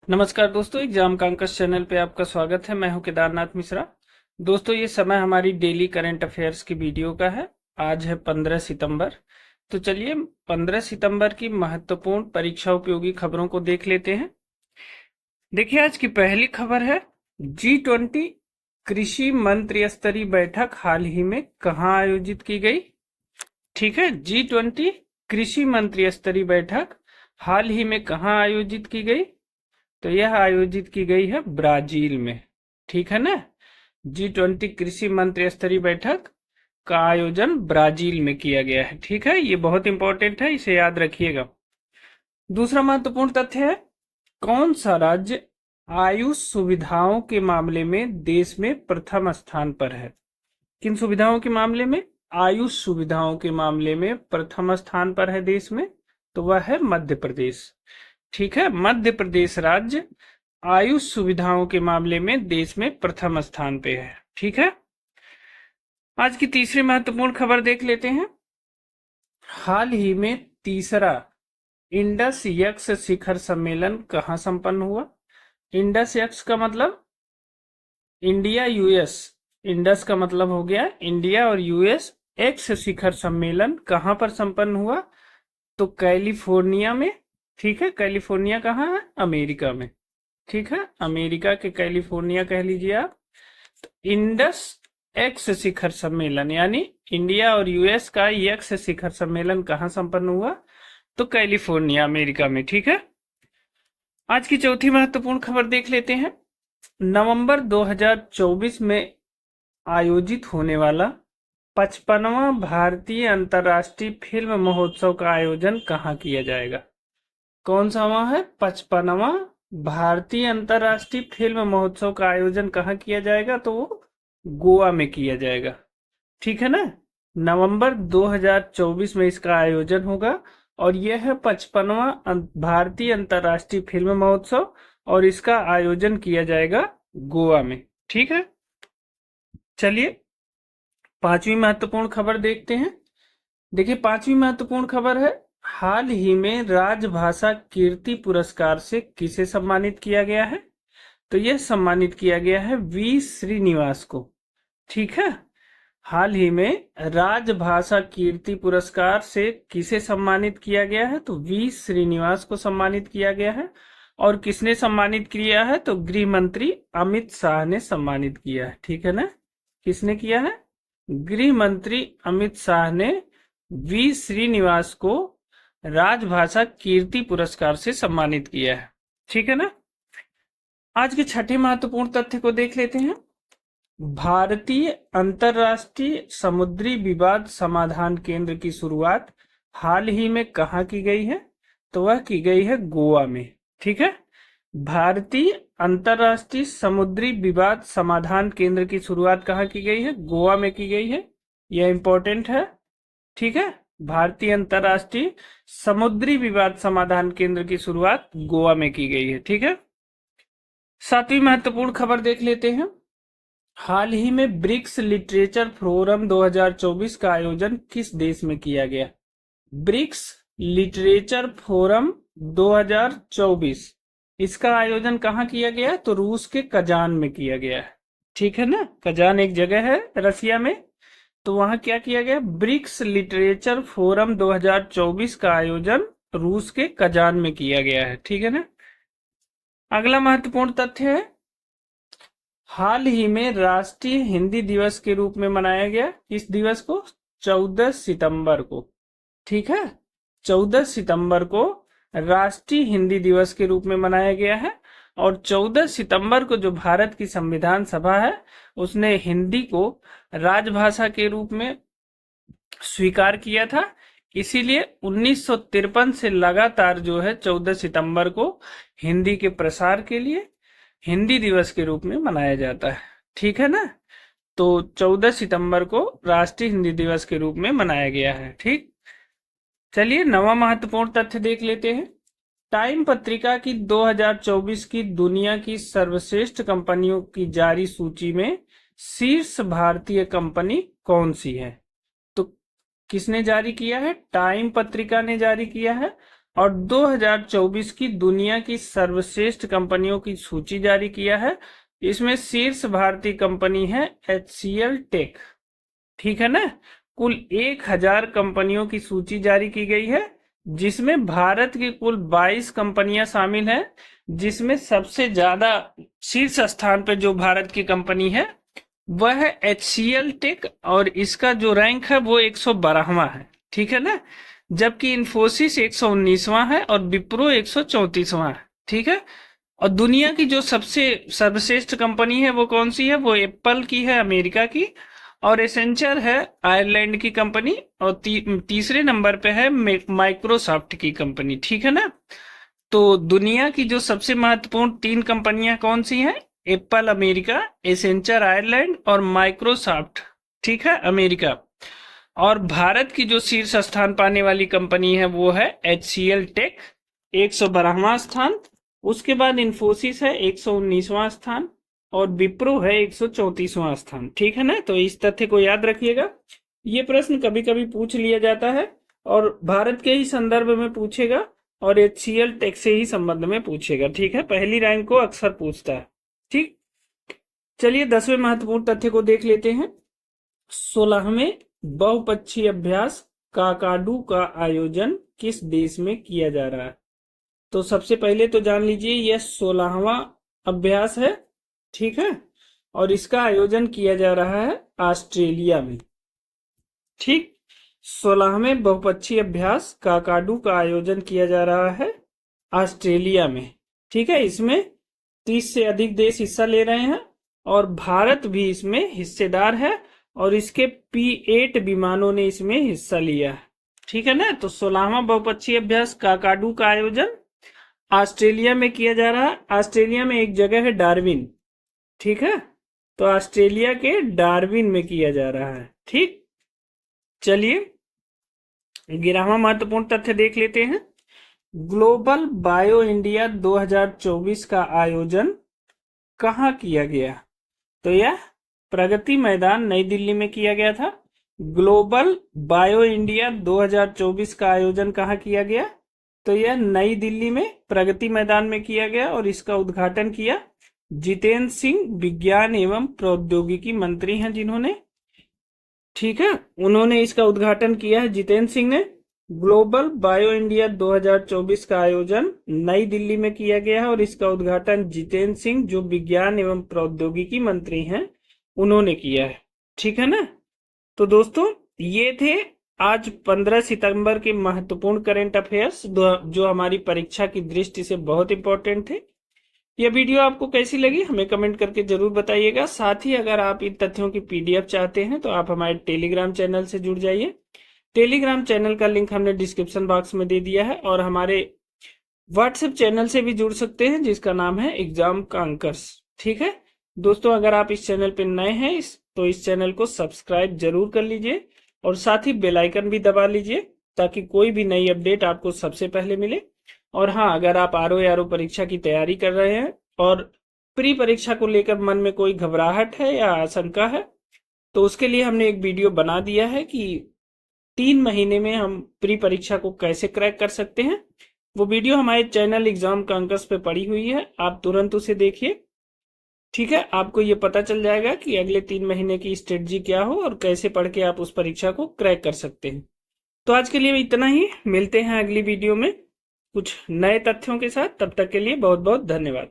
नमस्कार दोस्तों, exam कांकस channel पे आपका स्वागत है। मैं हूं केदारनाथ मिश्रा। दोस्तों, ये समय हमारी डेली करंट अफेयर्स की वीडियो का है। आज है 15 सितंबर। तो चलिए 15 सितंबर की महत्वपूर्ण परीक्षा उपयोगी खबरों को देख लेते हैं। देखिए, आज की पहली खबर है G20 कृषि मंत्री स्तरीय बैठक हाल ही में कहाँ आयोजित की गई। ठीक है, G20 कृषि मंत्री स्तरीय बैठक हाल ही में कहाँ आयोजित की गई? तो यह आयोजित की गई है ब्राजील में। ठीक है ना। G20 कृषि मंत्री स्तरीय बैठक का आयोजन ब्राजील में किया गया है। ठीक है, ये बहुत इंपॉर्टेंट है, इसे याद रखिएगा। दूसरा महत्वपूर्ण तथ्य है, कौन सा राज्य आयुष सुविधाओं के मामले में देश में प्रथम स्थान पर है? किन सुविधाओं के मामले में? आयुष सुविधाओं के मामले में प्रथम स्थान पर है देश में, तो वह है मध्य प्रदेश। ठीक है, मध्य प्रदेश राज्य आयुष सुविधाओं के मामले में देश में प्रथम स्थान पे है। ठीक है, आज की तीसरी महत्वपूर्ण खबर देख लेते हैं। हाल ही में तीसरा इंडस यक्ष शिखर सम्मेलन कहाँ संपन्न हुआ? इंडस यक्ष का मतलब इंडिया यूएस, इंडस का मतलब हो गया इंडिया और यूएस। एक्स शिखर सम्मेलन कहाँ पर संपन्न हुआ? तो कैलिफोर्निया में। ठीक है, कैलिफोर्निया कहाँ है? अमेरिका में। ठीक है, अमेरिका के कैलिफोर्निया कह लीजिए आप। तो इंडस एक्स शिखर सम्मेलन यानी इंडिया और यूएस का एक्स शिखर सम्मेलन कहाँ संपन्न हुआ? तो कैलिफोर्निया, अमेरिका में। ठीक है, आज की चौथी महत्वपूर्ण खबर देख लेते हैं। नवंबर 2024 में आयोजित होने वाला 55वां भारतीय अंतर्राष्ट्रीय फिल्म महोत्सव का आयोजन कहाँ किया जाएगा? कौन सा वहाँ है? 55वां भारतीय अंतर्राष्ट्रीय फिल्म महोत्सव का आयोजन कहाँ किया जाएगा? तो वो गोवा में किया जाएगा। ठीक है ना, नवंबर 2024 में इसका आयोजन होगा और यह है 55वां भारतीय अंतर्राष्ट्रीय फिल्म महोत्सव और इसका आयोजन किया जाएगा गोवा में। ठीक है, चलिए पांचवी महत्वपूर्ण खबर देखते हैं। देखिए, पांचवी महत्वपूर्ण खबर है, हाल ही में राजभाषा कीर्ति पुरस्कार से किसे सम्मानित किया गया है? तो यह सम्मानित किया गया है वी श्रीनिवास को। ठीक है, हाल ही में राजभाषा कीर्ति पुरस्कार से किसे सम्मानित किया गया है? तो वी श्रीनिवास को सम्मानित किया गया है। और किसने सम्मानित किया है? तो गृह मंत्री अमित शाह ने सम्मानित किया है। ठीक है ना, किसने किया है? गृह मंत्री अमित शाह ने वी श्रीनिवास को राजभाषा कीर्ति पुरस्कार से सम्मानित किया है। ठीक है ना, आज के छठे महत्वपूर्ण तथ्य को देख लेते हैं। भारतीय अंतर्राष्ट्रीय समुद्री विवाद समाधान केंद्र की शुरुआत हाल ही में कहाँ की गई है? तो वह की गई है गोवा में। ठीक है, भारतीय अंतर्राष्ट्रीय समुद्री विवाद समाधान केंद्र की शुरुआत कहाँ की गई है? गोवा में की गई है। यह इंपॉर्टेंट है। ठीक है, भारतीय अंतर्राष्ट्रीय समुद्री विवाद समाधान केंद्र की शुरुआत गोवा में की गई है। ठीक है, सातवीं महत्वपूर्ण खबर देख लेते हैं। हाल ही में ब्रिक्स लिटरेचर फोरम 2024 का आयोजन किस देश में किया गया? ब्रिक्स लिटरेचर फोरम 2024, इसका आयोजन कहाँ किया गया? तो रूस के कजान में किया गया है। ठीक है ना, कजान एक जगह है रसिया में, तो वहां क्या किया गया? ब्रिक्स लिटरेचर फोरम 2024 का आयोजन रूस के कजान में किया गया है। ठीक है ना, अगला महत्वपूर्ण तथ्य है, हाल ही में राष्ट्रीय हिंदी दिवस के रूप में मनाया गया। इस दिवस को 14 सितंबर को। ठीक है, 14 सितंबर को राष्ट्रीय हिंदी दिवस के रूप में मनाया गया है। और 14 सितंबर को जो भारत की संविधान सभा है उसने हिंदी को राजभाषा के रूप में स्वीकार किया था। इसीलिए 1953 से लगातार जो है 14 सितंबर को हिंदी के प्रसार के लिए हिंदी दिवस के रूप में मनाया जाता है। ठीक है ना, तो 14 सितंबर को राष्ट्रीय हिंदी दिवस के रूप में मनाया गया है। ठीक, चलिए नवा महत्वपूर्ण तथ्य देख लेते हैं। टाइम पत्रिका की 2024 की दुनिया की सर्वश्रेष्ठ कंपनियों की जारी सूची में शीर्ष भारतीय कंपनी कौन सी है? तो किसने जारी किया है? टाइम पत्रिका ने जारी किया है और 2024 की दुनिया की सर्वश्रेष्ठ कंपनियों की सूची जारी किया है। इसमें शीर्ष भारतीय कंपनी है HCL टेक। ठीक है ना। कुल 1000 कंपनियों की सूची जारी की गई है, जिसमें भारत की कुल 22 कंपनियां शामिल हैं, जिसमें सबसे ज्यादा शीर्ष स्थान पे जो भारत की कंपनी है वह है HCL टेक, और इसका जो रैंक है वो 112वां है। ठीक है ना। जबकि इन्फोसिस 119वां है और विप्रो 134वां है। ठीक है। और दुनिया की जो सबसे सर्वश्रेष्ठ कंपनी है वो कौन सी है? वो एप्पल की है, अमेरिका की, और एसेंचर है आयरलैंड की कंपनी, और तीसरे नंबर पे है माइक्रोसॉफ्ट की कंपनी। ठीक है ना। तो दुनिया की जो सबसे महत्वपूर्ण 3 कंपनियां कौन सी हैं? एप्पल अमेरिका, एसेंचर आयरलैंड और माइक्रोसॉफ्ट, ठीक है, अमेरिका। और भारत की जो शीर्ष स्थान पाने वाली कंपनी है वो है HCL टेक, 112वां स्थान। उसके बाद इन्फोसिस है 119वां स्थान, और विप्रो है 134वां स्थान। ठीक है ना। तो इस तथ्य को याद रखिएगा। ये प्रश्न कभी कभी पूछ लिया जाता है, और भारत के ही संदर्भ में पूछेगा, और HCL टेक से ही संबंध में पूछेगा। ठीक है। पहली रैंक को अक्सर पूछता है। ठीक। चलिए 10वें महत्वपूर्ण तथ्य को देख लेते हैं। 16वें बहुपक्षीय अभ्यास काकाडू का आयोजन किस देश में किया जा रहा है? तो सबसे पहले तो जान लीजिए यह 16वां अभ्यास है। ठीक है। और इसका आयोजन किया जा रहा है ऑस्ट्रेलिया में। ठीक। 16वें बहुपक्षीय अभ्यास काकाडू का आयोजन किया जा रहा है ऑस्ट्रेलिया में। ठीक है। इसमें 30 से अधिक देश हिस्सा ले रहे हैं, और भारत भी इसमें हिस्सेदार है, और इसके P-8 विमानों ने इसमें हिस्सा लिया है। ठीक है ना। तो 16वां बहुपक्षीय अभ्यास काकाडू का आयोजन ऑस्ट्रेलिया में किया जा रहा है। ऑस्ट्रेलिया में एक जगह है डार्विन। ठीक है। तो ऑस्ट्रेलिया के डार्विन में किया जा रहा है। ठीक। चलिए 11वां महत्वपूर्ण तथ्य देख लेते हैं। ग्लोबल बायो इंडिया 2024 का आयोजन कहाँ किया गया? तो यह प्रगति मैदान नई दिल्ली में किया गया था। ग्लोबल बायो इंडिया 2024 का आयोजन कहाँ किया गया? तो यह नई दिल्ली में प्रगति मैदान में किया गया, और इसका उद्घाटन किया जितेंद्र सिंह, विज्ञान एवं प्रौद्योगिकी मंत्री हैं जिन्होंने। ठीक है। उन्होंने इसका उद्घाटन किया है, जितेंद्र सिंह ने। ग्लोबल बायो इंडिया 2024 का आयोजन नई दिल्ली में किया गया है, और इसका उद्घाटन जितेंद्र सिंह, जो विज्ञान एवं प्रौद्योगिकी मंत्री हैं, उन्होंने किया है। ठीक है ना। तो दोस्तों ये थे आज 15 सितंबर के महत्वपूर्ण करंट अफेयर्स, जो हमारी परीक्षा की दृष्टि से बहुत इंपॉर्टेंट थे। यह वीडियो आपको कैसी लगी हमें कमेंट करके जरूर बताइएगा। साथ ही अगर आप इन तथ्यों की PDF चाहते हैं तो आप हमारे टेलीग्राम चैनल से जुड़ जाइए। टेलीग्राम चैनल का लिंक हमने डिस्क्रिप्शन बॉक्स में दे दिया है, और हमारे व्हाट्सएप चैनल से भी जुड़ सकते हैं, जिसका नाम है एग्जाम कांकर्स। ठीक है दोस्तों, अगर आप इस चैनल पर नए हैं तो इस चैनल को सब्सक्राइब जरूर कर लीजिए, और साथ ही बेल आइकन भी दबा लीजिए, ताकि कोई भी नई अपडेट आपको सबसे पहले मिले। और हाँ, अगर आप RO परीक्षा की तैयारी कर रहे हैं, और प्री परीक्षा को लेकर मन में कोई घबराहट है या आशंका है, तो उसके लिए हमने एक वीडियो बना दिया है कि 3 महीने में हम प्री परीक्षा को कैसे क्रैक कर सकते हैं। वो वीडियो हमारे चैनल एग्जाम कांकर्स पे पड़ी हुई है, आप तुरंत उसे देखिए। ठीक है। आपको ये पता चल जाएगा कि अगले 3 महीने की स्ट्रेटजी क्या हो, और कैसे पढ़ के आप उस परीक्षा को क्रैक कर सकते हैं। तो आज के लिए इतना ही, मिलते हैं अगली वीडियो में कुछ नए तथ्यों के साथ। तब तक के लिए बहुत बहुत धन्यवाद।